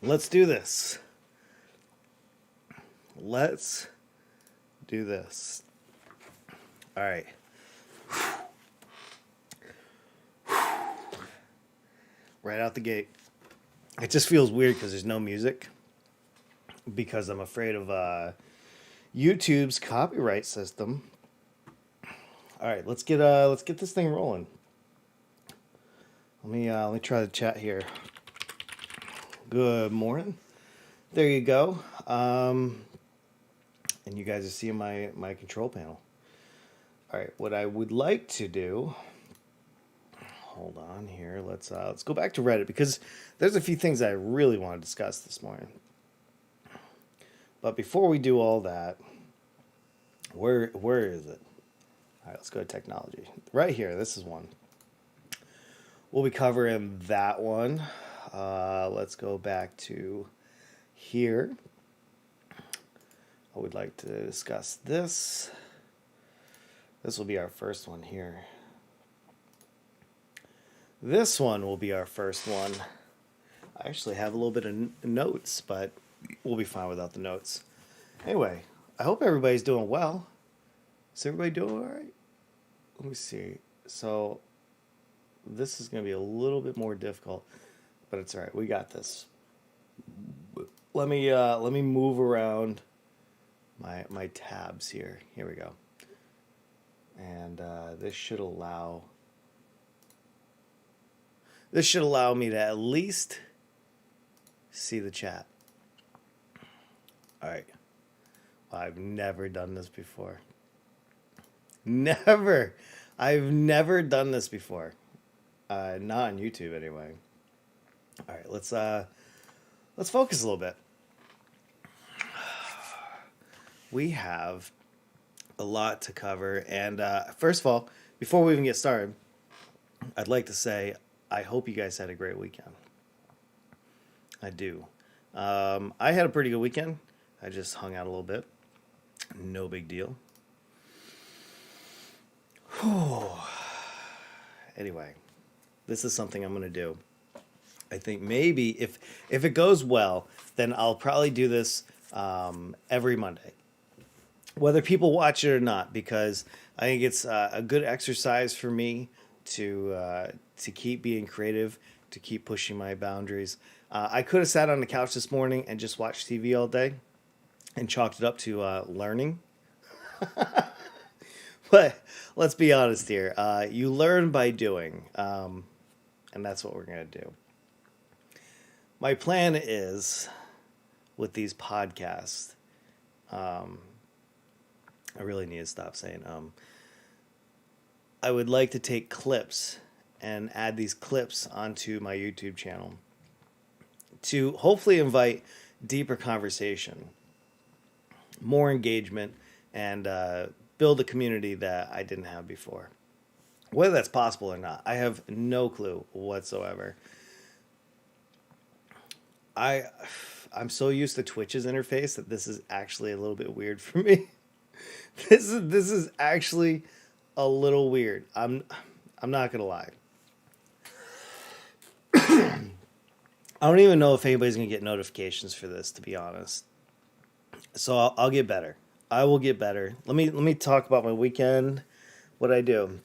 Let's do this. Let's do this. All right. Right out the gate. It just feels weird because there's no music. Because I'm afraid of YouTube's copyright system. All right, let's get this thing rolling. Let me try the chat here. Good morning. There you go. And you guys are seeing my control panel. All right, what I would like to do. Hold on here. Let's go back to Reddit because there's a few things I really want to discuss this morning. But before we do all that, where is it? All right, let's go to technology. Right here, this is one. We'll be covering that one. Let's go back to here. I would like to discuss this. This will be our first one here. This one will be our first one. I actually have a little bit of notes, but we'll be fine without the notes. Anyway, I hope everybody's doing well. Is everybody doing all right? Let me see. So this is going to be a little bit more difficult, but it's all right. We got this. Let me move around my tabs here. Here we go. And this should allow me to at least see the chat. All right. Well, I've never done this before. Never. I've never done this before. Not on YouTube anyway. All right, let's focus a little bit. We have a lot to cover, and first of all, before we even get started, I'd like to say I hope you guys had a great weekend. I do. I had a pretty good weekend. I just hung out a little bit. No big deal. Anyway, this is something I'm going to do. I think maybe if it goes well, then I'll probably do this every Monday, whether people watch it or not, because I think it's a good exercise for me to keep being creative, to keep pushing my boundaries. I could have sat on the couch this morning and just watched TV all day and chalked it up to learning. But let's be honest here. You learn by doing, and that's what we're going to do. My plan is, with these podcasts, I really need to stop saying I would like to take clips and add these clips onto my YouTube channel to hopefully invite deeper conversation, more engagement, and build a community that I didn't have before. Whether that's possible or not, I have no clue whatsoever. I'm so used to Twitch's interface that this is actually a little bit weird for me. This is actually a little weird. I'm not gonna lie. I don't even know if anybody's gonna get notifications for this, to be honest. So I'll get better. I will get better. Let me talk about my weekend. What I do.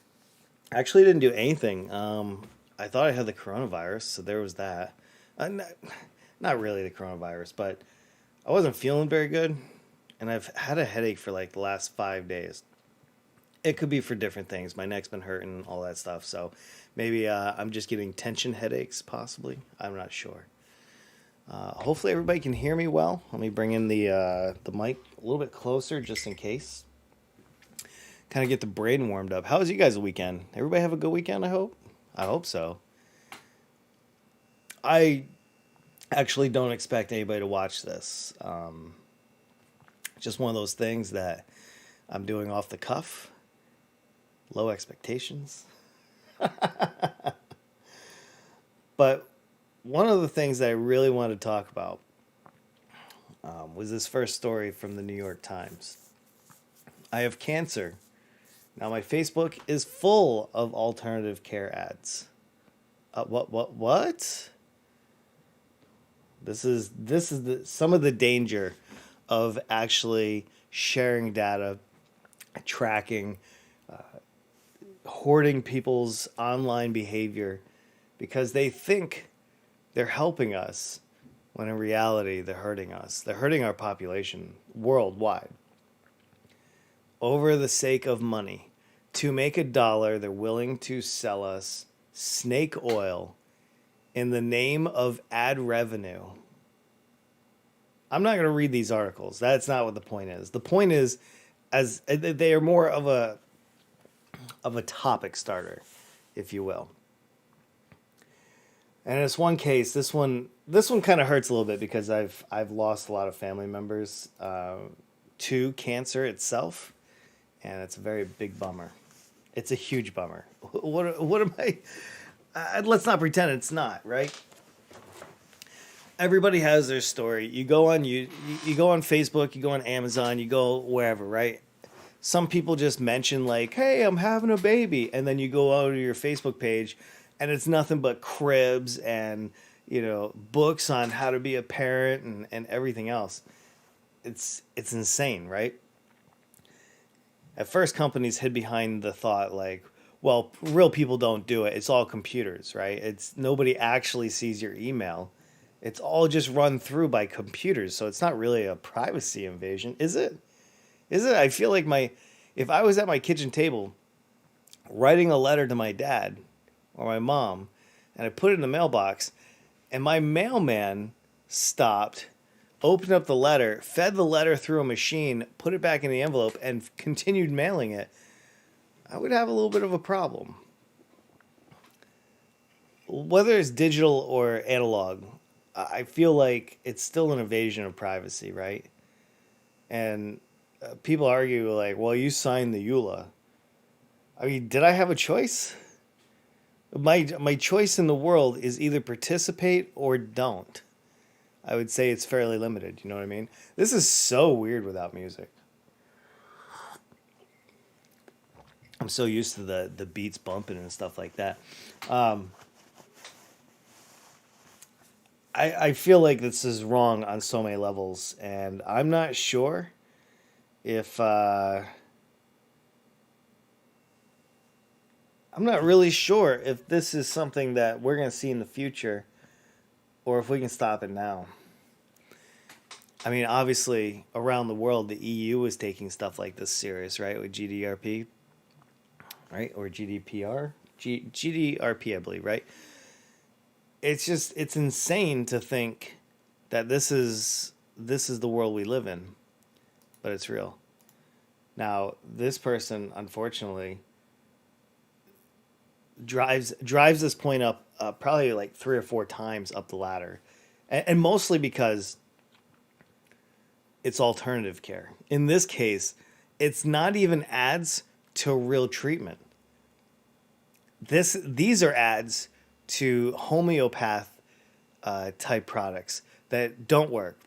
I actually didn't do anything. I thought I had the coronavirus, so there was that. Not really the coronavirus, but I wasn't feeling very good, and I've had a headache for like the last 5 days. It could be for different things. My neck's been hurting, all that stuff. So maybe I'm just getting tension headaches, possibly. I'm not sure. Hopefully everybody can hear me well. Let me bring in the mic a little bit closer just in case. Kind of get the brain warmed up. How was you guys' weekend? Everybody have a good weekend, I hope? I hope so. I actually don't expect anybody to watch this. Just one of those things that I'm doing off the cuff. Low expectations. But one of the things that I really wanted to talk about was this first story from the New York Times. I have cancer. Now my Facebook is full of alternative care ads. What? This is some of the danger of actually sharing data, tracking, hoarding people's online behavior because they think they're helping us when in reality they're hurting us. They're hurting our population worldwide over the sake of money. To make a dollar, they're willing to sell us snake oil in the name of ad revenue. I'm not going to read these articles. That's not what the point is. The point is, as they are more of a topic starter, if you will. And in this one case, this one kind of hurts a little bit because I've lost a lot of family members to cancer itself, and it's a very big bummer. It's a huge bummer. What am I? Let's not pretend it's not, right? Everybody has their story. You go on you go on Facebook, you go on Amazon, you go wherever, right? Some people just mention like, "Hey, I'm having a baby," and then you go out to your Facebook page, and it's nothing but cribs and books on how to be a parent and everything else. It's insane, right? At first, companies hid behind the thought like, well, real people don't do it. It's all computers, right? It's nobody actually sees your email. It's all just run through by computers, so it's not really a privacy invasion, is it? Is it? I feel like if I was at my kitchen table writing a letter to my dad or my mom, and I put it in the mailbox, and my mailman stopped, opened up the letter, fed the letter through a machine, put it back in the envelope, and continued mailing it, I would have a little bit of a problem. Whether it's digital or analog, I feel like it's still an invasion of privacy, right? And people argue like, well, you signed the EULA. I mean, did I have a choice? My choice in the world is either participate or don't. I would say it's fairly limited. You know what I mean? This is so weird without music. I'm so used to the beats bumping and stuff like that. I feel like this is wrong on so many levels, and I'm not sure if I'm not really sure if this is something that we're going to see in the future or if we can stop it now. I mean, obviously, around the world, the EU is taking stuff like this serious, right? With GDRP, right? Or GDPR? GDRP, I believe, right? It's insane to think that this is the world we live in, but it's real. Now, this person, unfortunately, drives this point up probably like 3 or 4 times up the ladder, and mostly because it's alternative care. In this case, it's not even ads to real treatment. These are ads to homeopath type products that don't work,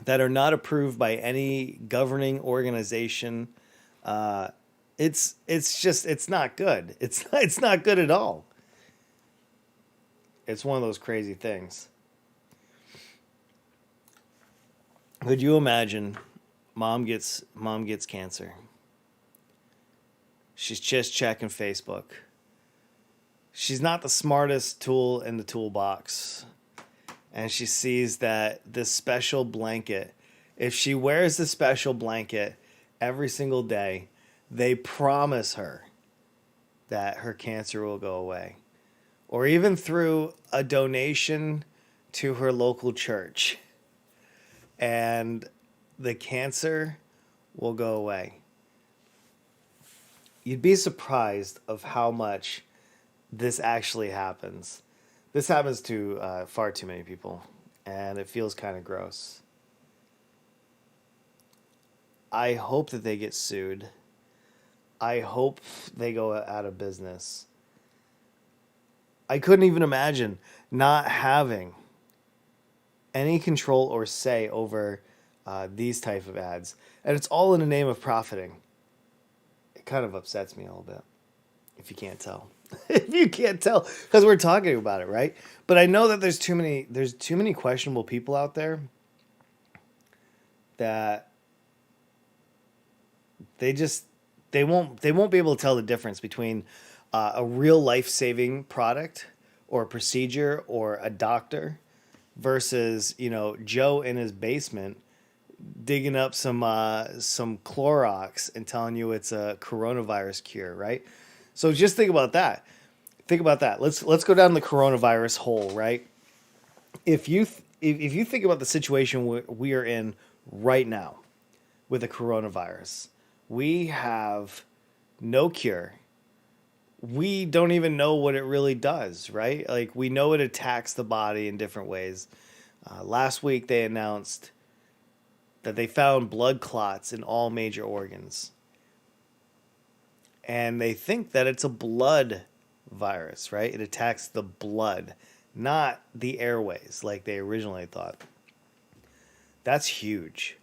that are not approved by any governing organization. It's not good. It's not good at all. It's one of those crazy things. Could you imagine mom gets cancer. She's just checking Facebook. She's not the smartest tool in the toolbox. And she sees that this special blanket, if she wears the special blanket every single day, they promise her that her cancer will go away. Or even through a donation to her local church. And the cancer will go away. You'd be surprised of how much this actually happens. This happens to far too many people, and it feels kind of gross. I hope that they get sued. I hope they go out of business. I couldn't even imagine not having any control or say over these type of ads. And it's all in the name of profiting. It kind of upsets me a little bit. If you can't tell. If you can't tell, because we're talking about it, right? But I know that there's too many questionable people out there that they just they won't be able to tell the difference between a real life saving product or a procedure or a doctor versus Joe in his basement digging up some Clorox and telling you it's a coronavirus cure, right? So just think about that. Think about that. Let's go down the coronavirus hole, right? If you think about the situation we are in right now with the coronavirus, we have no cure. We don't even know what it really does, right? Like we know it attacks the body in different ways. Last week they announced that they found blood clots in all major organs. And they think that it's a blood virus, right? It attacks the blood, not the airways like they originally thought. That's huge.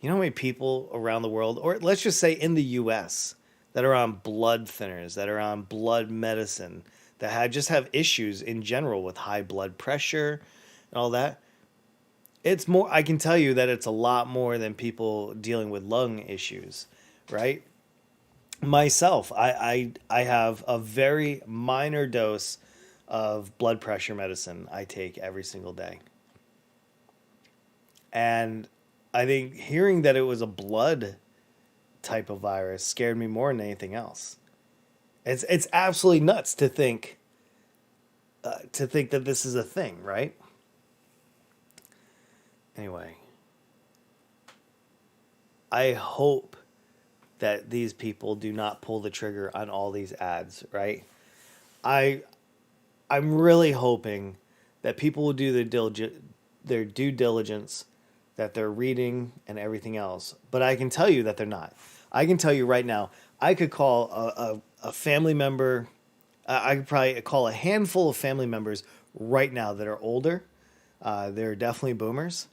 You know how many people around the world, or let's just say in the US, that are on blood thinners, that are on blood medicine, that just have issues in general with high blood pressure and all that? It's more, I can tell you that it's a lot more than people dealing with lung issues, right? Myself, I have a very minor dose of blood pressure medicine I take every single day. And I think hearing that it was a blood type of virus scared me more than anything else. It's absolutely nuts to think that this is a thing, right? Anyway, I hope that these people do not pull the trigger on all these ads, right? I I'm really hoping that people will do their due diligence, that they're reading and everything else. But I can tell you that they're not. I can tell you right now, I could call a family member, I could probably call a handful of family members right now that are older. They're definitely boomers.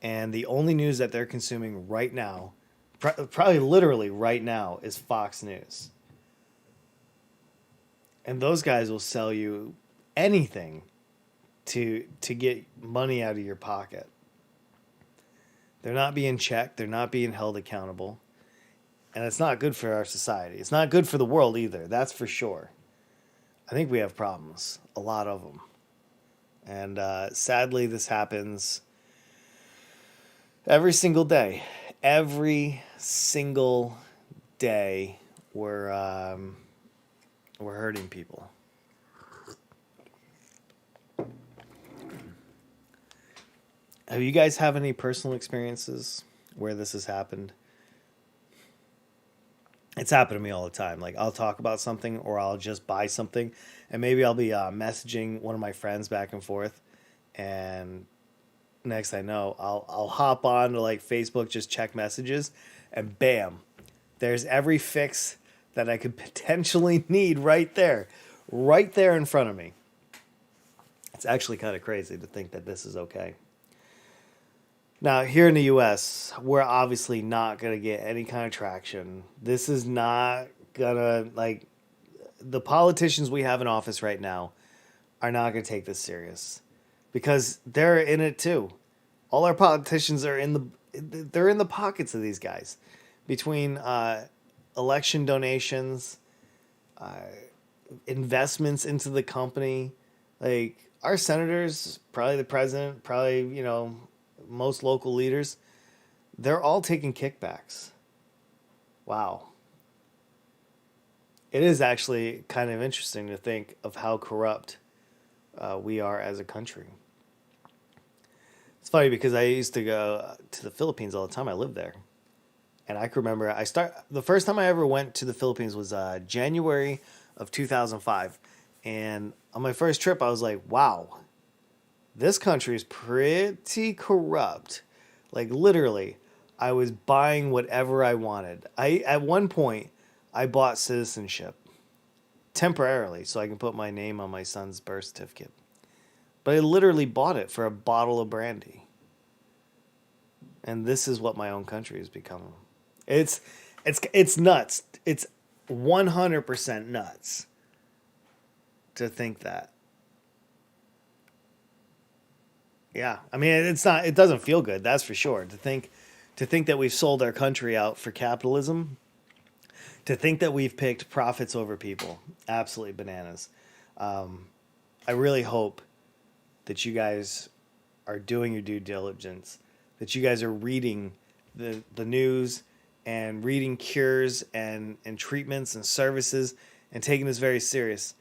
And the only news that they're consuming right now, probably literally right now, is Fox News. And those guys will sell you anything to get money out of your pocket. They're not being checked, they're not being held accountable. And it's not good for our society. It's not good for the world either, that's for sure. I think we have problems, a lot of them. And sadly, this happens every single day. Every single day, we're hurting people. Have you guys have any personal experiences where this has happened? It's happened to me all the time. Like I'll talk about something or I'll just buy something, and maybe I'll be messaging one of my friends back and forth, and next I know I'll hop on to like Facebook, just check messages, and bam, there's every fix that I could potentially need right there in front of me. It's actually kind of crazy to think that this is okay. Now, here in the US, we're obviously not going to get any kind of traction. This is not going to, like, the politicians we have in office right now are not going to take this serious because they're in it too. All our politicians are they're in the pockets of these guys between election donations, investments into the company. Like, our senators, probably the president, probably, most local leaders, they're all taking kickbacks. Wow. It is actually kind of interesting to think of how corrupt we are as a country. It's funny because I used to go to the Philippines all the time. I lived there. And I can remember the first time I ever went to the Philippines was January of 2005. And on my first trip, I was like, wow, this country is pretty corrupt. Like literally, I was buying whatever I wanted. At one point I bought citizenship temporarily so I can put my name on my son's birth certificate. But I literally bought it for a bottle of brandy. And this is what my own country has become. It's nuts. It's 100% nuts. to think that. Yeah, I mean, it's not. It doesn't feel good. That's for sure. To think that we've sold our country out for capitalism. To think that we've picked profits over people. Absolutely bananas. I really hope that you guys are doing your due diligence. That you guys are reading the news and reading cures and treatments and services and taking this very serious.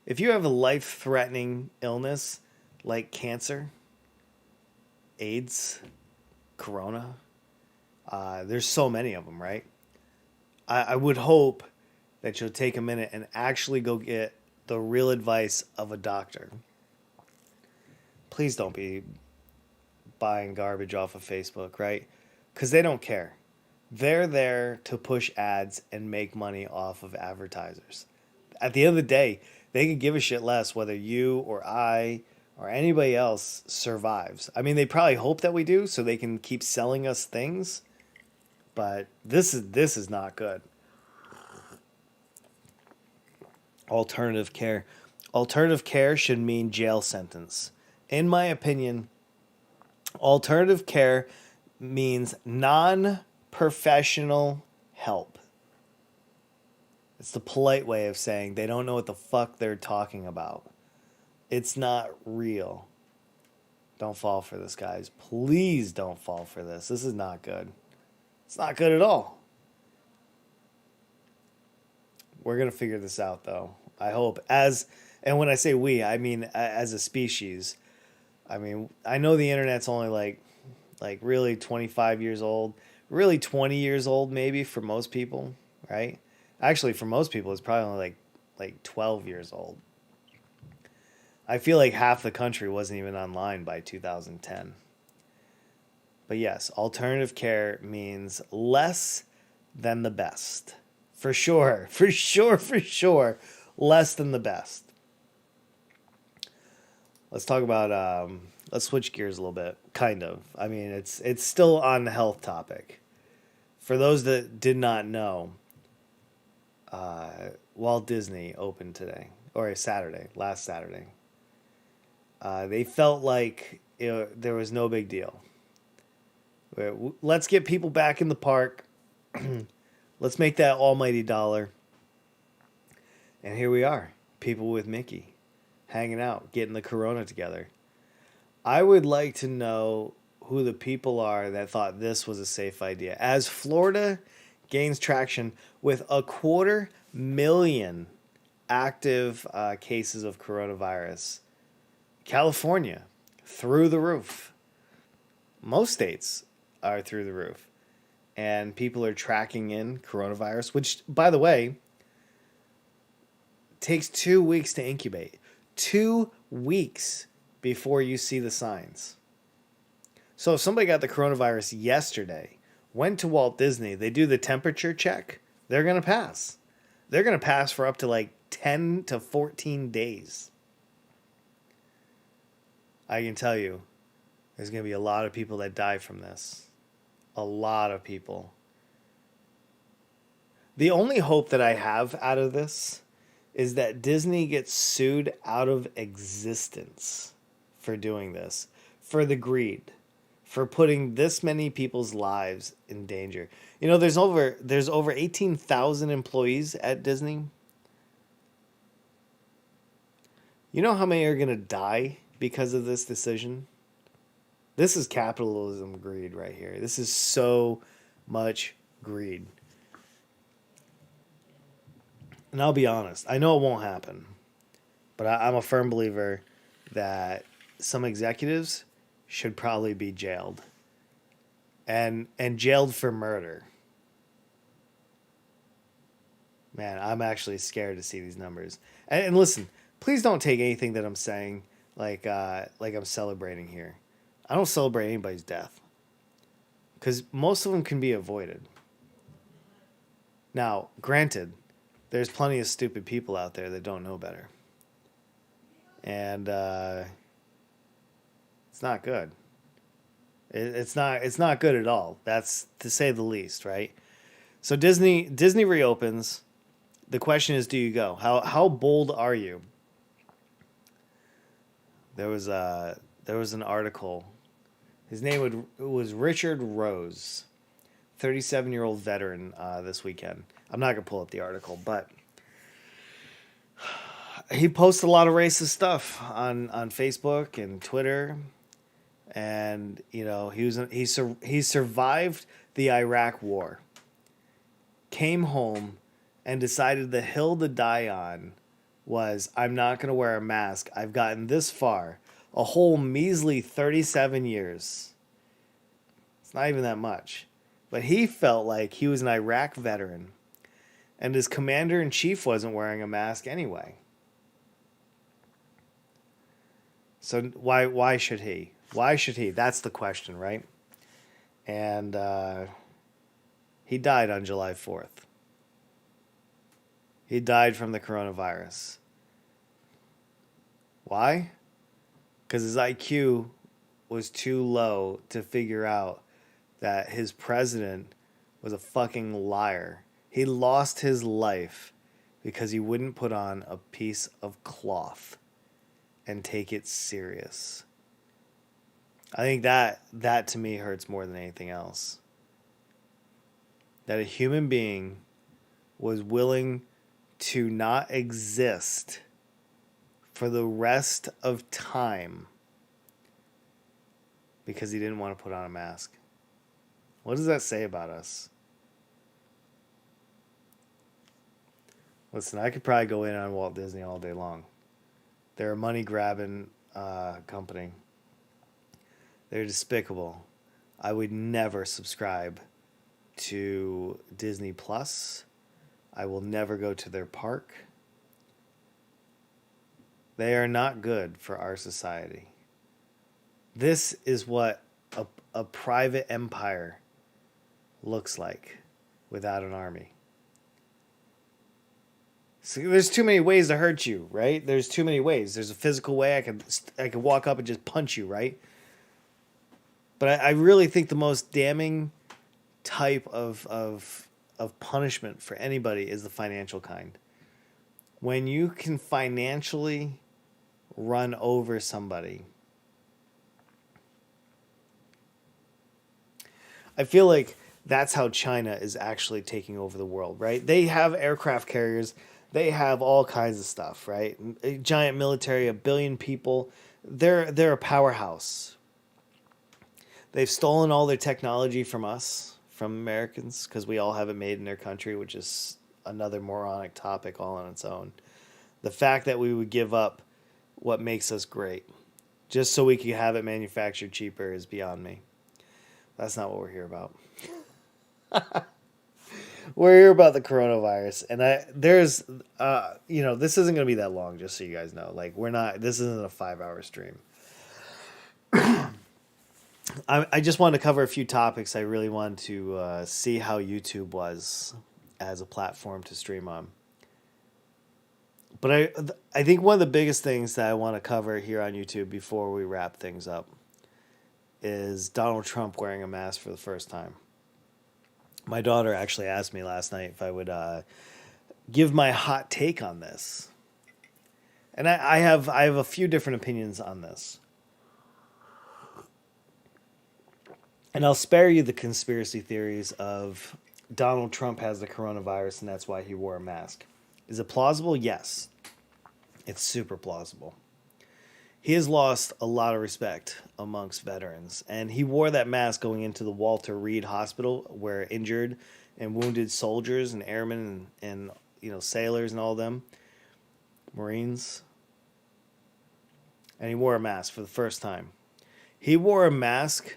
If you have a life-threatening illness like cancer, AIDS, corona, there's so many of them, right? I would hope that you'll take a minute and actually go get the real advice of a doctor. Please don't be buying garbage off of Facebook, right? Because they don't care. They're there to push ads and make money off of advertisers. At the end of the day, they could give a shit less whether you or I or anybody else survives. I mean, they probably hope that we do so they can keep selling us things. But this is not good. Alternative care. Alternative care should mean jail sentence. In my opinion, alternative care means non-professional help. It's the polite way of saying they don't know what the fuck they're talking about. It's not real. Don't fall for this, guys. Please don't fall for this. This is not good. It's not good at all. We're going to figure this out, though. I hope. And when I say we, I mean as a species. I mean, I know the internet's only like really 25 years old. Really 20 years old, maybe, for most people, right? Actually, for most people, it's probably only like 12 years old. I feel like half the country wasn't even online by 2010. But yes, alternative care means less than the best. For sure. For sure, for sure. Less than the best. Let's talk about, let's switch gears a little bit. Kind of. I mean, it's still on the health topic. For those that did not know, Walt Disney opened today. Or last Saturday. They felt like there was no big deal. Let's get people back in the park. Let's make that almighty dollar. And here we are. People with Mickey. Hanging out. Getting the Corona together. I would like to know who the people are that thought this was a safe idea. As Florida gains traction with 250,000 active cases of coronavirus. California, through the roof. Most states are through the roof. And people are tracking in coronavirus, which, by the way, takes 2 weeks to incubate. 2 weeks before you see the signs. So if somebody got the coronavirus yesterday, went to Walt Disney, they do the temperature check, they're going to pass. They're going to pass for up to like 10 to 14 days. I can tell you, there's going to be a lot of people that die from this. A lot of people. The only hope that I have out of this is that Disney gets sued out of existence for doing this, for the greed, for putting this many people's lives in danger. You know, there's over 18,000 employees at Disney. You know how many are going to die because of this decision? This is capitalism greed right here. This is so much greed. And I'll be honest, I know it won't happen, but I'm a firm believer that some executives should probably be jailed. And jailed for murder. Man, I'm actually scared to see these numbers. And listen, please don't take anything that I'm saying like I'm celebrating here. I don't celebrate anybody's death. Because most of them can be avoided. Now, granted, there's plenty of stupid people out there that don't know better. And it's not good. It's not good at all. That's to say the least, right? So Disney reopens. The question is, do you go? How bold are you? There was an article. His name was Richard Rose, 37-year-old veteran. This weekend, I'm not gonna pull up the article, but he posted a lot of racist stuff on Facebook and Twitter, and he survived the Iraq War, came home, and decided the hill to die on was, I'm not going to wear a mask. I've gotten this far, a whole measly 37 years. It's not even that much. But he felt like he was an Iraq veteran, and his commander-in-chief wasn't wearing a mask anyway. So why should he? Why should he? That's the question, right? And he died on July 4th. He died from the coronavirus. Why? Because his IQ was too low to figure out that his president was a fucking liar. He lost his life because he wouldn't put on a piece of cloth and take it serious. I think that to me hurts more than anything else. That a human being was willing to not exist for the rest of time because he didn't want to put on a mask. What does that say about us? Listen, I could probably go in on Walt Disney all day long. They're a money-grabbing company. They're despicable. I would never subscribe to Disney Plus. I will never go to their park. They are not good for our society. This is what a private empire looks like without an army. So there's too many ways to hurt you, right? There's too many ways. There's a physical way. I could walk up and just punch you, right? But I really think the most damning type of punishment for anybody is the financial kind. When you can financially run over somebody, I feel like that's how China is actually taking over the world, right? They have aircraft carriers. They have all kinds of stuff, right? A giant military, 1 billion people. They're a powerhouse. They've stolen all their technology from us, from Americans, because we all have it made in their country, which is another moronic topic all on its own. The fact that we would give up what makes us great just so we could have it manufactured cheaper is beyond me. That's not what we're here about. We're here about the coronavirus, and this isn't going to be that long, just so you guys know. Like, this isn't a 5-hour stream. I just wanted to cover a few topics. I really wanted to see how YouTube was as a platform to stream on. But I think one of the biggest things that I want to cover here on YouTube before we wrap things up is Donald Trump wearing a mask for the first time. My daughter actually asked me last night if I would give my hot take on this. And I have a few different opinions on this. And I'll spare you the conspiracy theories of Donald Trump has the coronavirus and that's why he wore a mask. Is it plausible? Yes. It's super plausible. He has lost a lot of respect amongst veterans, and he wore that mask going into the Walter Reed Hospital where injured and wounded soldiers and airmen and sailors and all of them, Marines, and he wore a mask for the first time. He wore a mask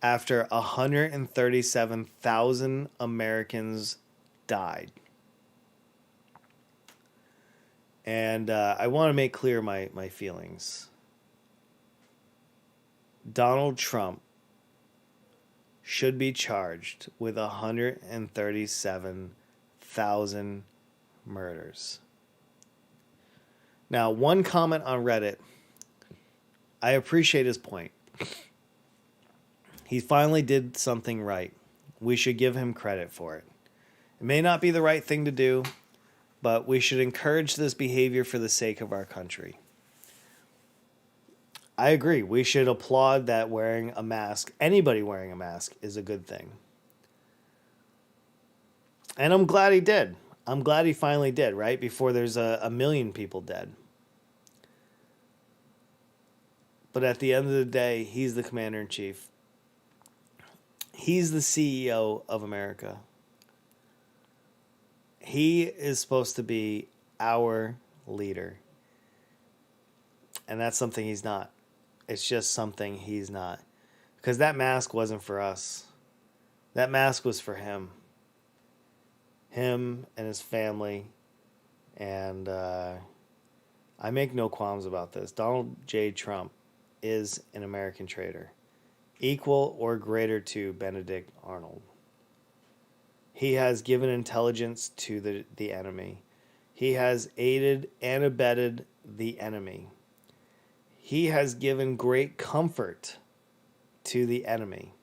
after 137,000 Americans died. And I want to make clear my feelings. Donald Trump should be charged with 137,000 murders. Now, one comment on Reddit, I appreciate his point. He finally did something right. We should give him credit for it. It may not be the right thing to do, but we should encourage this behavior for the sake of our country. I agree. We should applaud that wearing a mask, anybody wearing a mask, is a good thing. And I'm glad he did. I'm glad he finally did, right? Before there's a million people dead. But at the end of the day, he's the commander in chief. He's the CEO of America. He is supposed to be our leader. And that's something he's not. It's just something he's not. Because that mask wasn't for us. That mask was for him. Him and his family. And I make no qualms about this. Donald J. Trump is an American traitor, equal or greater to Benedict Arnold. He has given intelligence to the enemy. He has aided and abetted the enemy. He has given great comfort to the enemy.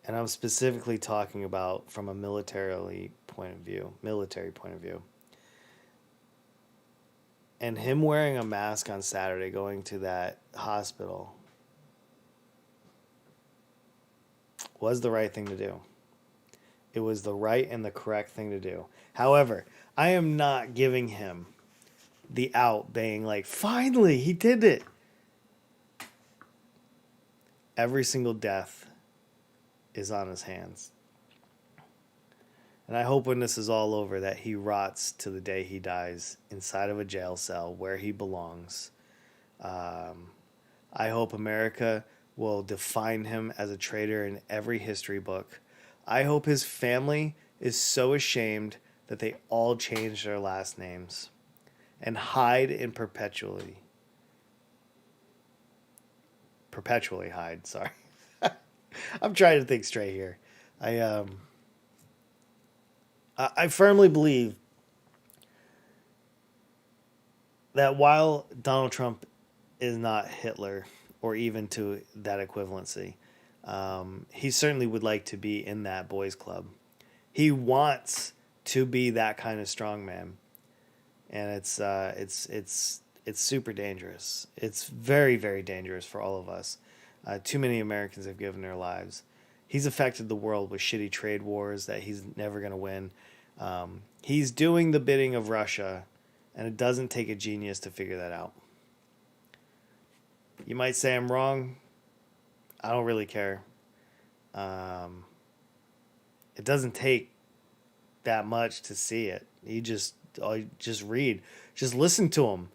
And I'm specifically talking about from a military point of view. And him wearing a mask on Saturday going to that hospital was the right thing to do. It was the right and the correct thing to do. However, I am not giving him the out being like, finally, he did it. Every single death is on his hands. And I hope when this is all over that he rots to the day he dies inside of a jail cell where he belongs. I hope America will define him as a traitor in every history book. I hope his family is so ashamed that they all change their last names and hide in perpetually. Perpetually hide, sorry. I'm trying to think straight here. I firmly believe that while Donald Trump is not Hitler or even to that equivalency, he certainly would like to be in that boys' club. He wants to be that kind of strongman, and it's super dangerous. It's very, very dangerous for all of us. Too many Americans have given their lives. He's affected the world with shitty trade wars that he's never going to win. He's doing the bidding of Russia, and it doesn't take a genius to figure that out. You might say I'm wrong. I don't really care. It doesn't take that much to see it. You just read, just listen to him,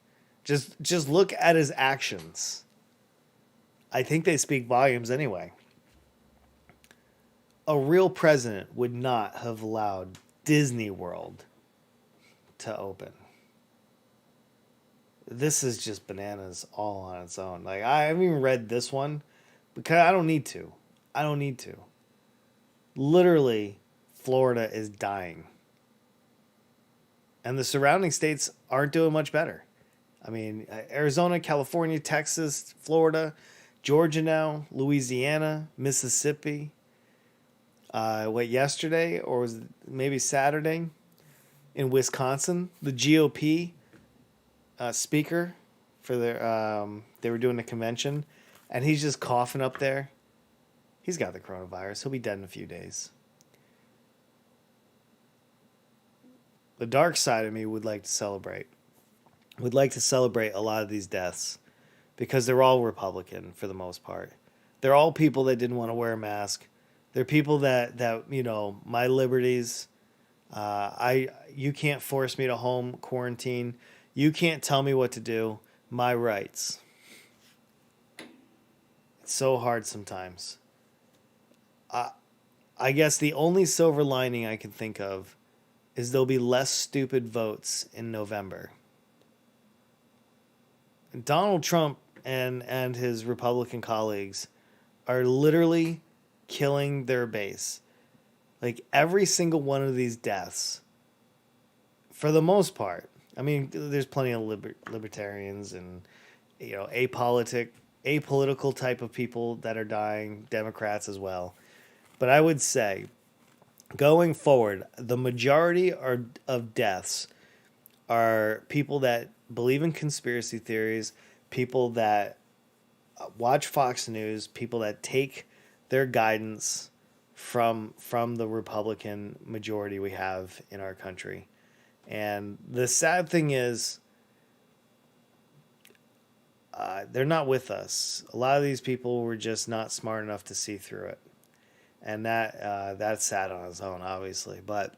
just look at his actions. I think they speak volumes anyway. A real president would not have allowed Disney World to open. This is just bananas all on its own. Like, I haven't even read this one because I don't need to. Literally, Florida is dying. And the surrounding states aren't doing much better. I mean, Arizona, California, Texas, Florida, Georgia now, Louisiana, Mississippi. Yesterday or was it maybe Saturday in Wisconsin, the GOP speaker for their they were doing a convention, and he's just coughing up there. He's got the coronavirus. He'll be dead in a few days. The dark side of me would like to celebrate. Would like to celebrate a lot of these deaths because they're all Republican for the most part. They're all people that didn't want to wear a mask. They're people that my liberties. You can't force me to home quarantine. You can't tell me what to do. My rights. It's so hard sometimes. I guess the only silver lining I can think of is there'll be less stupid votes in November. Donald Trump and his Republican colleagues are literally killing their base. Like every single one of these deaths, for the most part, I mean, there's plenty of libertarians and apolitical type of people that are dying, Democrats as well. But I would say, going forward, the majority of deaths are people that believe in conspiracy theories, people that watch Fox News, people that take their guidance from the Republican majority we have in our country. And the sad thing is, they're not with us. A lot of these people were just not smart enough to see through it, and that's sad on its own, obviously. But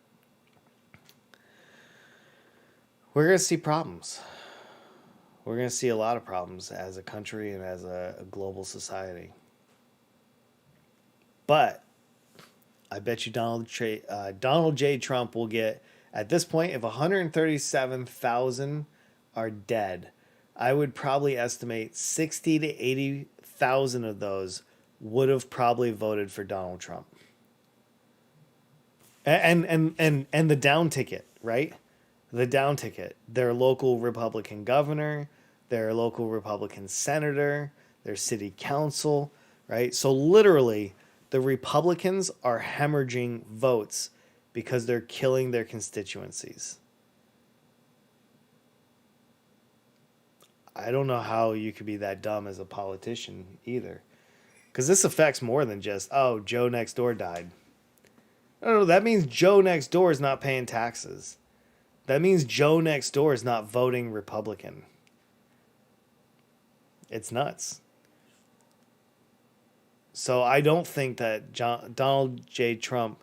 we're gonna see problems. We're gonna see a lot of problems as a country and as a global society. But I bet you Donald J. Trump will get, at this point, if 137,000 are dead, I would probably estimate 60 to 80,000 of those would have probably voted for Donald Trump. And the down ticket, right? The down ticket. Their local Republican governor, their local Republican senator, their city council, right? So literally, the Republicans are hemorrhaging votes because they're killing their constituencies. I don't know how you could be that dumb as a politician either. Because this affects more than just, oh, Joe next door died. No, that means Joe next door is not paying taxes. That means Joe next door is not voting Republican. It's nuts. So I don't think that Donald J. Trump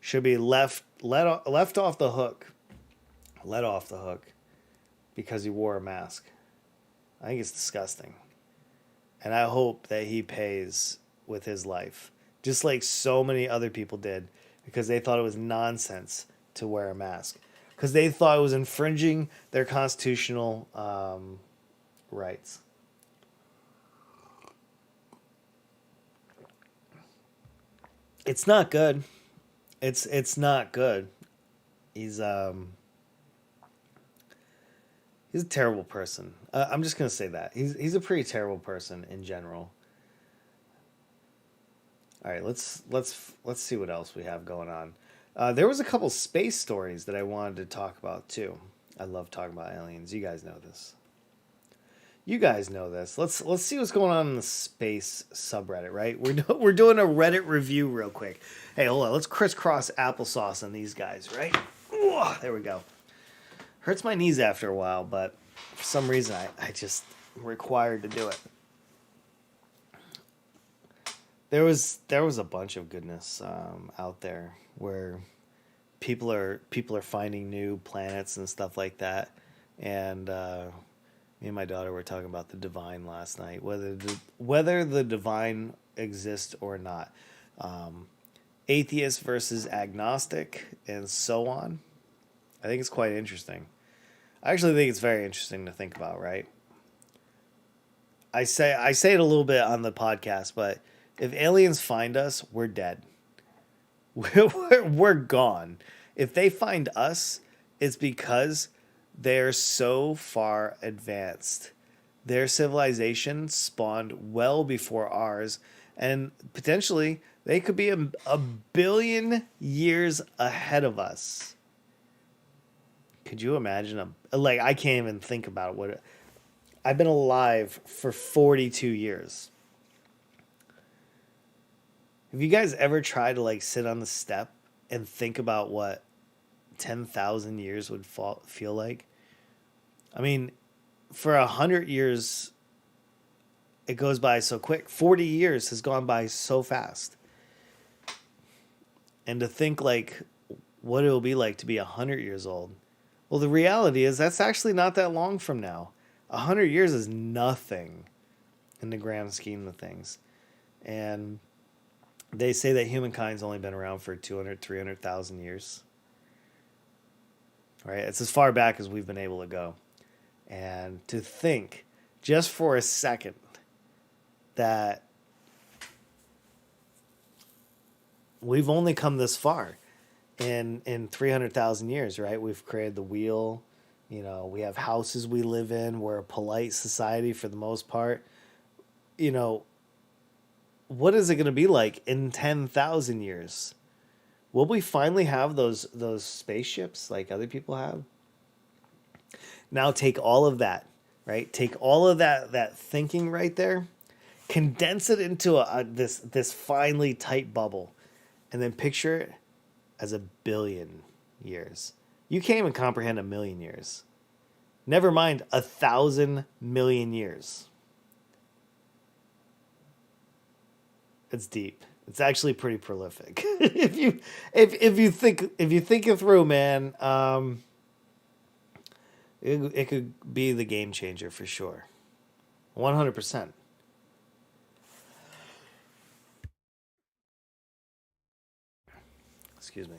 should be left off the hook. Let off the hook because he wore a mask. I think it's disgusting. And I hope that he pays with his life, just like so many other people did, because they thought it was nonsense to wear a mask, because they thought it was infringing their constitutional rights. It's not good. It's not good. He's he's a terrible person. I'm just gonna say that he's a pretty terrible person in general. All right, let's see what else we have going on. There was a couple space stories that I wanted to talk about too. I love talking about aliens. You guys know this. You guys know this. Let's see what's going on in the space subreddit, right? We're doing a Reddit review real quick. Hey, hold on. Let's crisscross applesauce on these guys, right? Ooh, there we go. Hurts my knees after a while, but for some reason I just am required to do it. There was a bunch of goodness out there where people are finding new planets and stuff like that, and me and my daughter were talking about the divine last night, whether the divine exists or not, atheist versus agnostic, and so on. I think it's quite interesting. I actually think it's very interesting to think about, right? I say it a little bit on the podcast, but if aliens find us, we're dead. We're gone. If they find us, it's because they're so far advanced. Their civilization spawned well before ours, and potentially they could be a billion years ahead of us. Could you imagine I can't even think about what I've been alive for 42 years. Have you guys ever tried to sit on the step and think about what 10,000 years would feel like? I mean, for 100 years, it goes by so quick. 40 years has gone by so fast. And to think what it'll be like to be 100 years old. Well, the reality is that's actually not that long from now. 100 years is nothing in the grand scheme of things. And they say that humankind's only been around for 200, 300,000 years. Right? It's as far back as we've been able to go. And to think, just for a second, that we've only come this far in 300,000 years, right? We've created the wheel. We have houses we live in. We're a polite society for the most part. What is it going to be like in 10,000 years? Will we finally have those spaceships like other people have? Now take all of that, right? Take all of that thinking right there condense it into this finely tight bubble, and then picture it as 1 billion years. You can't even comprehend 1 million years. Never mind 1,000 million years. It's deep. It's actually pretty prolific. If you think it through, man, it could be the game changer for sure. 100%. Excuse me.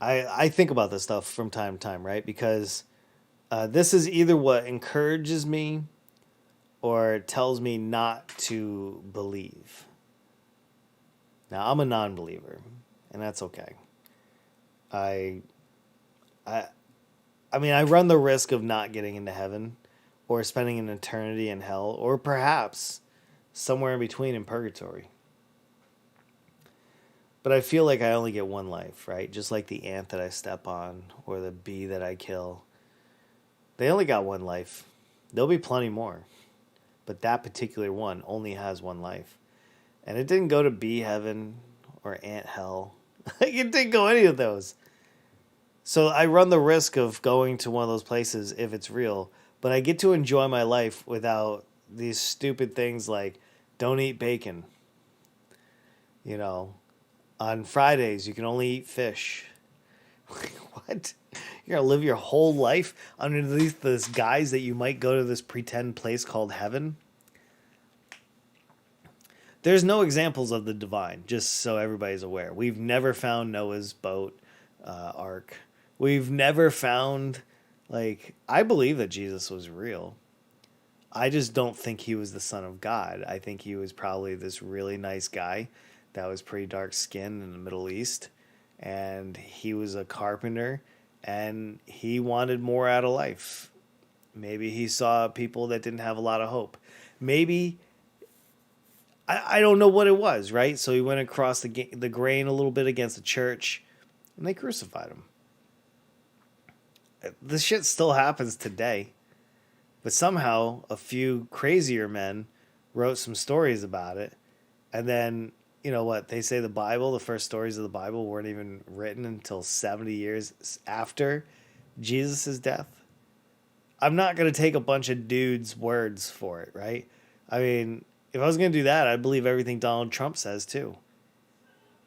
I think about this stuff from time to time, right? Because this is either what encourages me or tells me not to believe. Now I'm a non-believer, and that's okay. I I I mean I run the risk of not getting into heaven or spending an eternity in hell or perhaps somewhere in between in purgatory. But I feel like I only get one life, right? Just like the ant that I step on or the bee that I kill. They only got one life. There'll be plenty more. But that particular one only has one life. And it didn't go to bee heaven or ant hell. It didn't go any of those. So I run the risk of going to one of those places if it's real, but I get to enjoy my life without these stupid things like don't eat bacon. You know, on Fridays you can only eat fish. What? You're gonna live your whole life underneath this guise that you might go to this pretend place called heaven? There's no examples of the divine, just so everybody's aware. We've never found Noah's boat, ark. We've never found, like, I believe that Jesus was real. I just don't think he was the son of God. I think he was probably this really nice guy that was pretty dark skinned in the Middle East. And he was a carpenter and he wanted more out of life. Maybe he saw people that didn't have a lot of hope. Maybe I don't know what it was, right? So he went across the grain a little bit against the church, and they crucified him. This shit still happens today, but somehow a few crazier men wrote some stories about it, and then you know what they say: the first stories of the Bible, weren't even written until 70 years after Jesus' death. I'm not gonna take a bunch of dudes' words for it, right? I mean, if I was going to do that, I'd believe everything Donald Trump says too.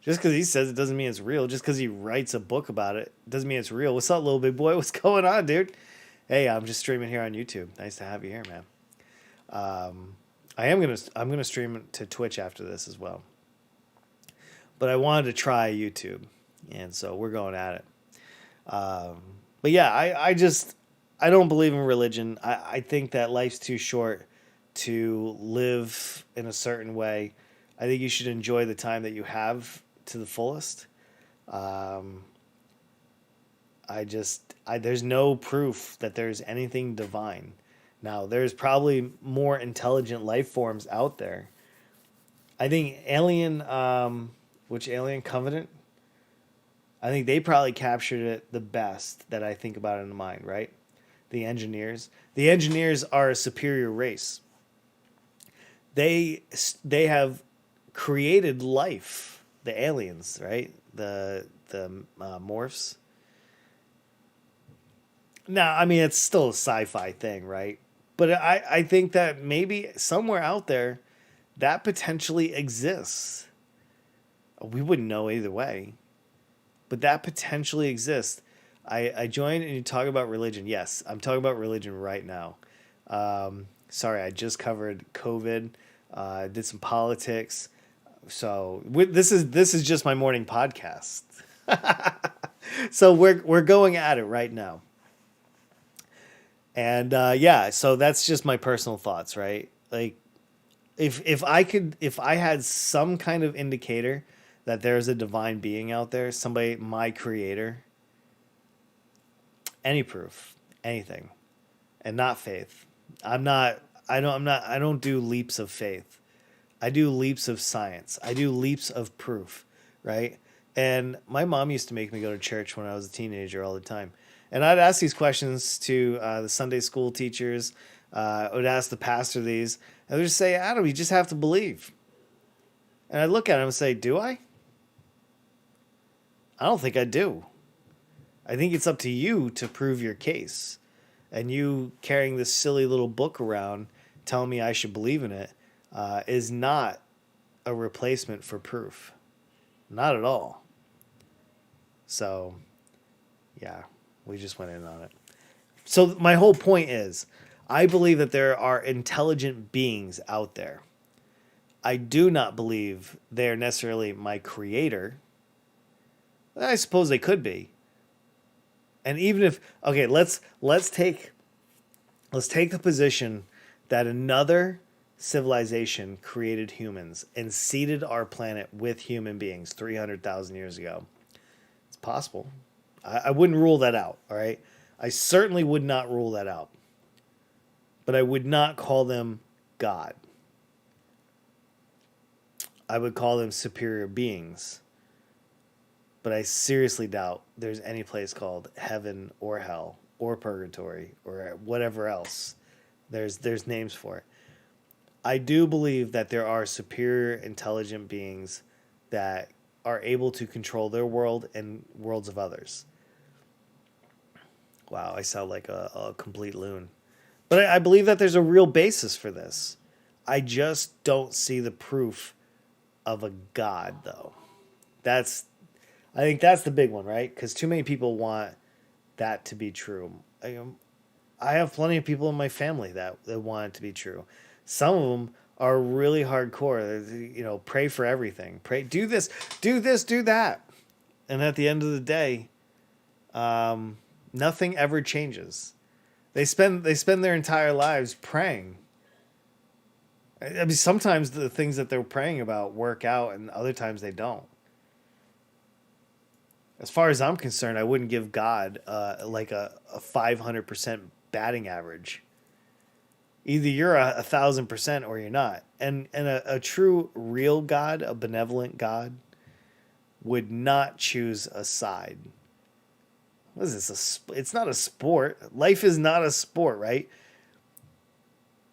Just because he says it doesn't mean it's real. Just because he writes a book about it doesn't mean it's real. What's up, little big boy? What's going on, dude? Hey, I'm just streaming here on YouTube. Nice to have you here, man. I'm gonna stream it to Twitch after this as well. But I wanted to try YouTube, and so we're going at it. But yeah, I don't believe in religion. I think that life's too short to live in a certain way. I think you should enjoy the time that you have to the fullest. Um, there's no proof that there's anything divine. Now, there's probably more intelligent life forms out there. I think which Alien Covenant? I think they probably captured it the best that I think about in the mind, right? The engineers. The engineers are a superior race. They have created life. The aliens, right? The morphs. Now, I mean, it's still a sci-fi thing, right? But I think that maybe somewhere out there that potentially exists. We wouldn't know either way, but that potentially exists. I joined and you talk about religion. Yes, I'm talking about religion right now. Sorry, I just covered COVID. Did some politics. So this is just my morning podcast. So we're going at it right now. And yeah, so that's just my personal thoughts, right? Like if I had some kind of indicator that there's a divine being out there, somebody, my creator, any proof, anything, and not faith. I'm not. I don't. I'm not. I don't do leaps of faith. I do leaps of science. I do leaps of proof, right? And my mom used to make me go to church when I was a teenager all the time. And I'd ask these questions to the Sunday school teachers. I would ask the pastor these, and they would just say, Adam, you just have to believe. And I look at him and say, do I? I don't think I do. I think it's up to you to prove your case. And you carrying this silly little book around telling me I should believe in it is not a replacement for proof. Not at all. So, yeah, we just went in on it. So my whole point is, I believe that there are intelligent beings out there. I do not believe they are necessarily my creator. I suppose they could be. And even if okay, let's take the position that another civilization created humans and seeded our planet with human beings 300,000 years ago. It's possible. I wouldn't rule that out, all right? I certainly would not rule that out. But I would not call them God. I would call them superior beings. But I seriously doubt there's any place called heaven or hell or purgatory or whatever else. There's names for it. I do believe that there are superior intelligent beings that are able to control their world and worlds of others. Wow, I sound like a complete loon. But I believe that there's a real basis for this. I just don't see the proof of a God, though. I think that's the big one, right? Because too many people want that to be true. I have plenty of people in my family that want it to be true. Some of them are really hardcore. You know, pray for everything. Pray, do this, do that. And at the end of the day, nothing ever changes. They spend their entire lives praying. I mean, sometimes the things that they're praying about work out, and other times they don't. As far as I'm concerned, I wouldn't give God like a 500% batting average. Either you're 1,000% or you're not. And a true, real God, a benevolent God, would not choose a side. What is this? It's not a sport. Life is not a sport, right?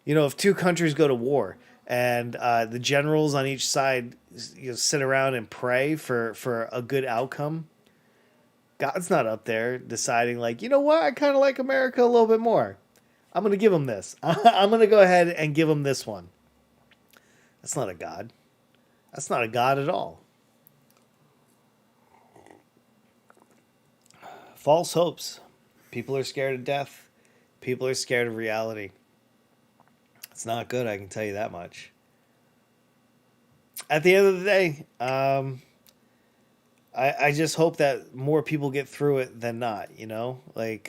You know, if two countries go to war and the generals on each side sit around and pray for a good outcome, God's not up there deciding like, you know what, I kind of like America a little bit more. I'm going to give him this. I'm going to go ahead and give him this one. That's not a God. That's not a God at all. False hopes. People are scared of death. People are scared of reality. It's not good, I can tell you that much. At the end of the day, I just hope that more people get through it than not, you know? Like,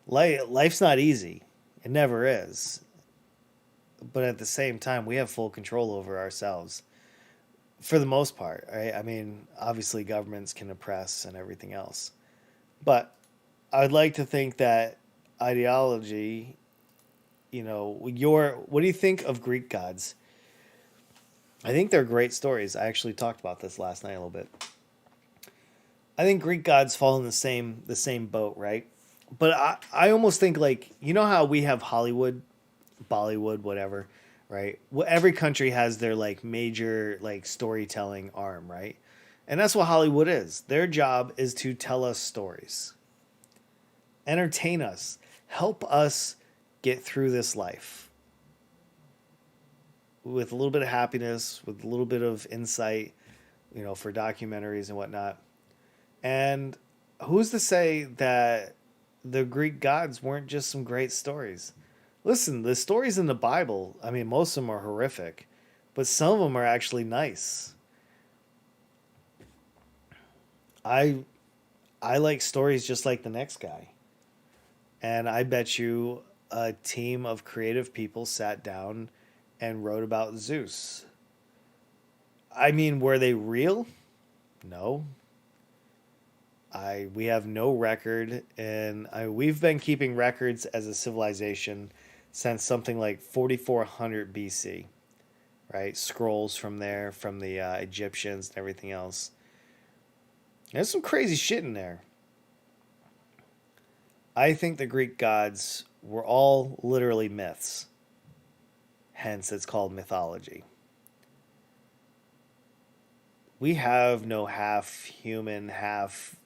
life's not easy. It never is. But at the same time, we have full control over ourselves. For the most part, right? I mean, obviously governments can oppress and everything else. But I'd like to think that ideology, you know, what do you think of Greek gods? I think they're great stories. I actually talked about this last night a little bit. I think Greek gods fall in the same boat, right? But I almost think like, you know how we have Hollywood, Bollywood, whatever, right? Well, every country has their like major like storytelling arm, right? And that's what Hollywood is. Their job is to tell us stories, entertain us, help us get through this life with a little bit of happiness, with a little bit of insight, you know, for documentaries and whatnot. And who's to say that the Greek gods weren't just some great stories? Listen, the stories in the Bible, I mean, most of them are horrific, but some of them are actually nice. I I like stories just like the next guy. And I bet you a team of creative people sat down and wrote about Zeus. I mean, were they real? No. We have no record, and we've been keeping records as a civilization since something like 4400 BC, right? Scrolls from there, from the Egyptians and everything else. There's some crazy shit in there. I think the Greek gods We're all literally myths. Hence, it's called mythology. We have no half human, half,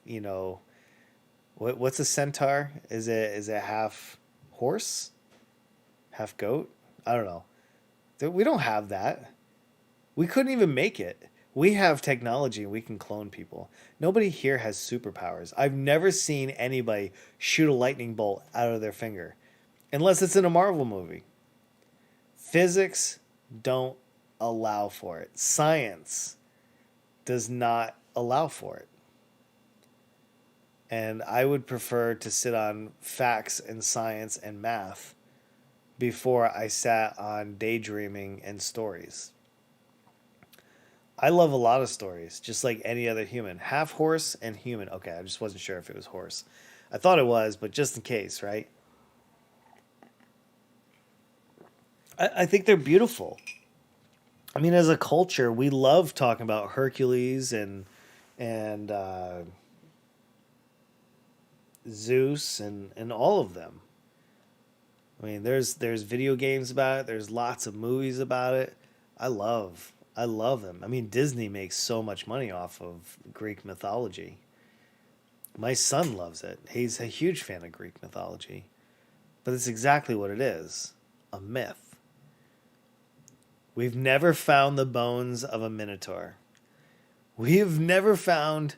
what's a centaur? Is it half horse, half goat? I don't know. We don't have that. We couldn't even make it. We have technology and we can clone people. Nobody here has superpowers. I've never seen anybody shoot a lightning bolt out of their finger, unless it's in a Marvel movie. Physics don't allow for it. Science does not allow for it. And I would prefer to sit on facts and science and math before I sat on daydreaming and stories. I love a lot of stories, just like any other human. Half horse and human. Okay, I just wasn't sure if it was horse. I thought it was, but just in case, right? I think they're beautiful. I mean, as a culture, we love talking about Hercules and Zeus and all of them. I mean, there's video games about it. There's lots of movies about it. I love them. I mean, Disney makes so much money off of Greek mythology. My son loves it. He's a huge fan of Greek mythology. But it's exactly what it is, a myth. We've never found the bones of a minotaur. We have never found,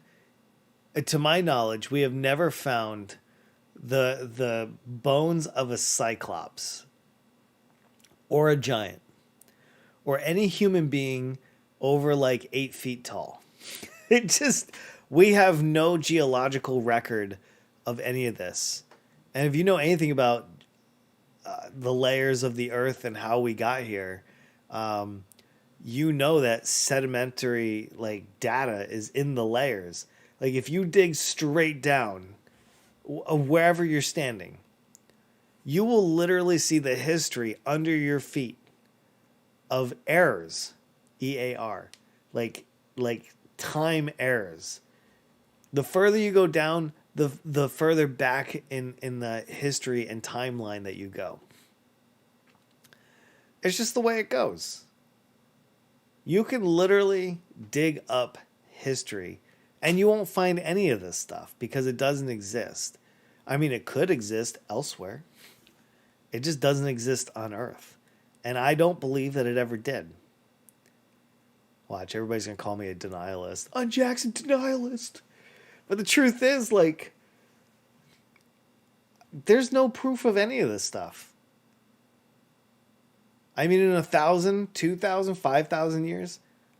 to my knowledge, we have never found the bones of a cyclops or a giant or any human being over like 8 feet tall. It just, we have no geological record of any of this. And if you know anything about the layers of the earth and how we got here, you know that sedimentary like data is in the layers. Like if you dig straight down wherever you're standing, you will literally see the history under your feet of errors, EAR, like time errors. The further you go down, the further back in the history and timeline that you go. It's just the way it goes. You can literally dig up history and you won't find any of this stuff because it doesn't exist. I mean, it could exist elsewhere. It just doesn't exist on Earth. And I don't believe that it ever did. Watch, everybody's going to call me a denialist. Unjacked denialist. But the truth is, like, there's no proof of any of this stuff. I mean, in 1,000, 2,000, 5,000 years,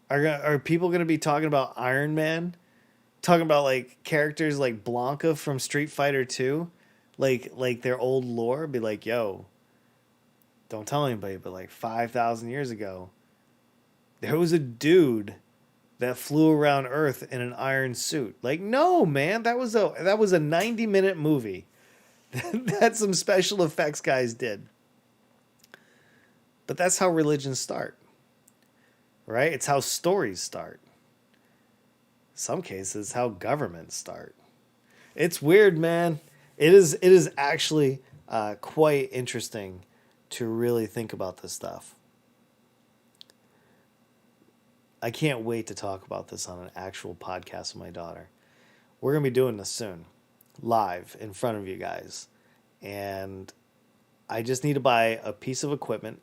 are people going to be talking about Iron Man? Talking about, like, characters like Blanca from Street Fighter 2? Like their old lore? Be like, yo, don't tell anybody, but like 5,000 years ago, there was a dude that flew around Earth in an iron suit. Like, no, man, that was a 90-minute movie that some special effects guys did. But that's how religions start, right? It's how stories start. Some cases, how governments start. It's weird, man. It is actually quite interesting to really think about this stuff. I can't wait to talk about this on an actual podcast with my daughter. We're going to be doing this soon, live in front of you guys. And I just need to buy a piece of equipment.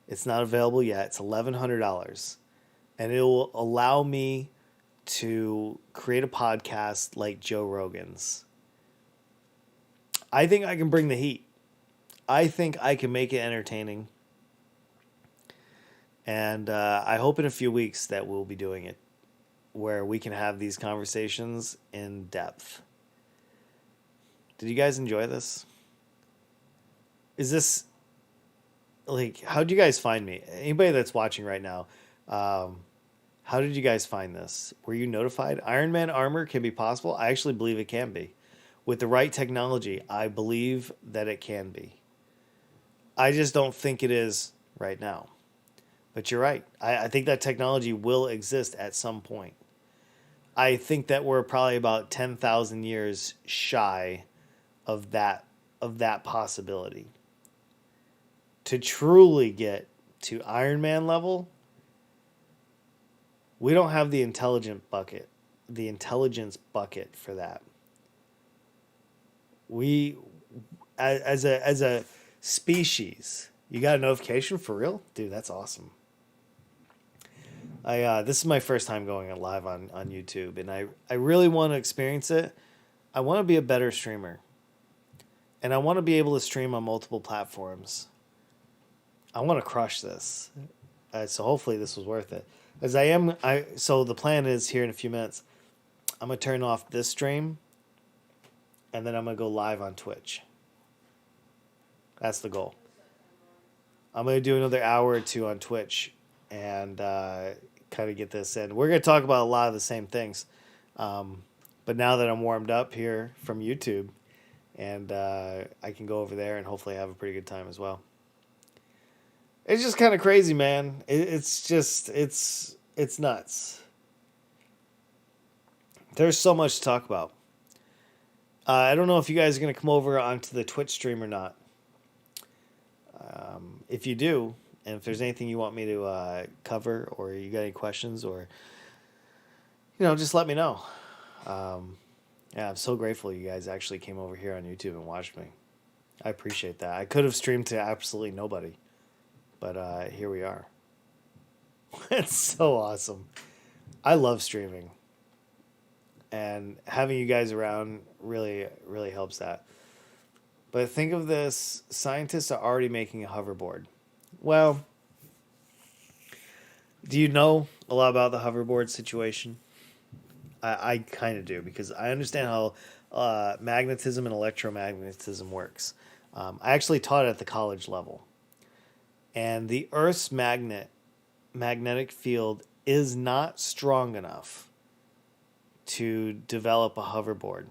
It's not available yet. It's $1,100. And it will allow me to create a podcast like Joe Rogan's. I think I can bring the heat. I think I can make it entertaining. And I hope in a few weeks that we'll be doing it, where we can have these conversations in depth. Did you guys enjoy this? Is this, like, how did you guys find me? Anybody that's watching right now, how did you guys find this? Were you notified? Iron Man armor can be possible? I actually believe it can be. With the right technology, I believe that it can be. I just don't think it is right now. But you're right. I think that technology will exist at some point. I think that we're probably about 10,000 years shy of that of that possibility. To truly get to Iron Man level, we don't have the intelligence bucket for that. We, as a species, you got a notification for real, dude. That's awesome. This is my first time going live on YouTube, and I really want to experience it. I want to be a better streamer, and I want to be able to stream on multiple platforms. I want to crush this, so hopefully this was worth it. As so the plan is here in a few minutes, I'm gonna turn off this stream, and then I'm gonna go live on Twitch. That's the goal. I'm gonna do another hour or two on Twitch, and kind of get this in. We're gonna talk about a lot of the same things, but now that I'm warmed up here from YouTube, and I can go over there and hopefully have a pretty good time as well. It's just kind of crazy, man. It's nuts. There's so much to talk about. I don't know if you guys are going to come over onto the Twitch stream or not. If you do, and if there's anything you want me to cover, or you got any questions, or just let me know. Yeah, I'm so grateful you guys actually came over here on YouTube and watched me. I appreciate that. I could have streamed to absolutely nobody, but here we are. It's so awesome. I love streaming, and having you guys around really, really helps that. But think of this, scientists are already making a hoverboard. Well, do you know a lot about the hoverboard situation? I kind of do, because I understand how magnetism and electromagnetism works. I actually taught it at the college level. And the Earth's magnetic field is not strong enough to develop a hoverboard.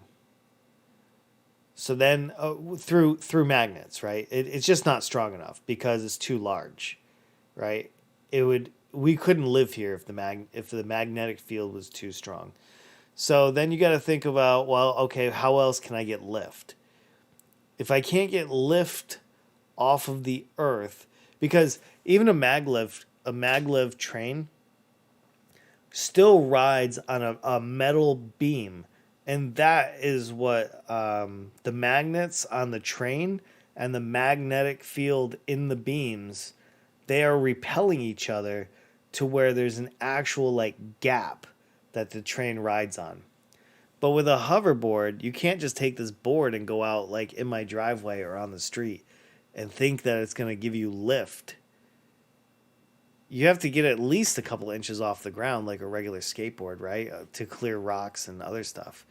So then through magnets, right? It's just not strong enough because it's too large, right? We couldn't live here if the magnetic field was too strong. So then you got to think about, well, okay, how else can I get lift? If I can't get lift off of the Earth, because even a maglev train still rides on a metal beam. And that is what the magnets on the train and the magnetic field in the beams, they are repelling each other to where there's an actual gap that the train rides on. But with a hoverboard, you can't just take this board and go out in my driveway or on the street and think that it's going to give you lift. You have to get at least a couple inches off the ground like a regular skateboard, right? To clear rocks and other stuff.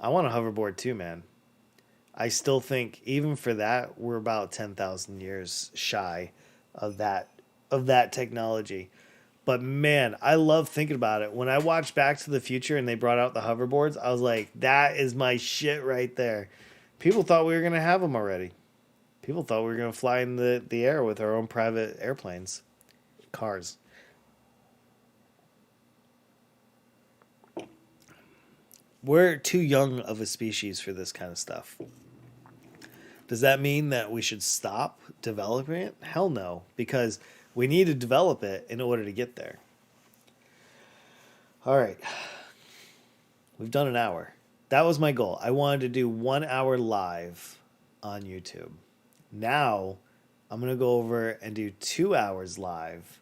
I want a hoverboard too, man. I still think even for that, we're about 10,000 years shy of that technology. But man, I love thinking about it. When I watched Back to the Future and they brought out the hoverboards, I was like, that is my shit right there. People thought we were going to have them already. People thought we were going to fly in the air with our own private airplanes. Cars. We're too young of a species for this kind of stuff. Does that mean that we should stop developing it? Hell no, because we need to develop it in order to get there. All right. We've done an hour. That was my goal. I wanted to do 1 hour live on YouTube. Now, I'm going to go over and do 2 hours live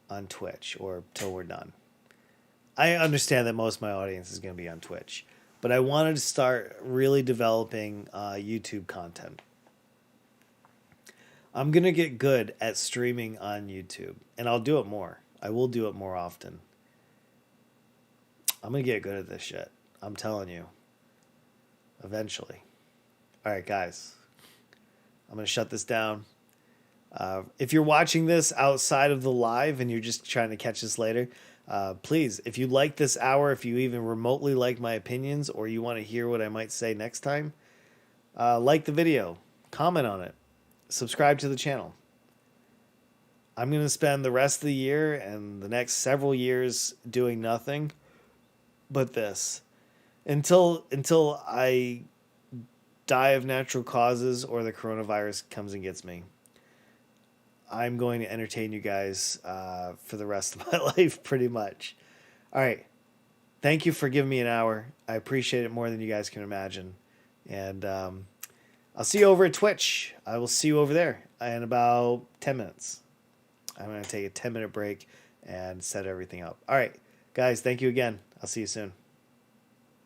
on Twitch, or till we're done. I understand that most of my audience is going to be on Twitch, but I wanted to start really developing YouTube content. I'm going to get good at streaming on YouTube, and I'll do it more. I will do it more often. I'm going to get good at this shit. I'm telling you. Eventually. All right, guys. I'm going to shut this down. If you're watching this outside of the live and you're just trying to catch this later, please, if you like this hour, if you even remotely like my opinions, or you want to hear what I might say next time, like the video, comment on it, subscribe to the channel. I'm going to spend the rest of the year and the next several years doing nothing but this until I die of natural causes or the coronavirus comes and gets me, I'm going to entertain you guys for the rest of my life, pretty much. All right. Thank you for giving me an hour. I appreciate it more than you guys can imagine. And I'll see you over at Twitch. I will see you over there in about 10 minutes. I'm going to take a 10-minute break and set everything up. All right, guys, thank you again. I'll see you soon.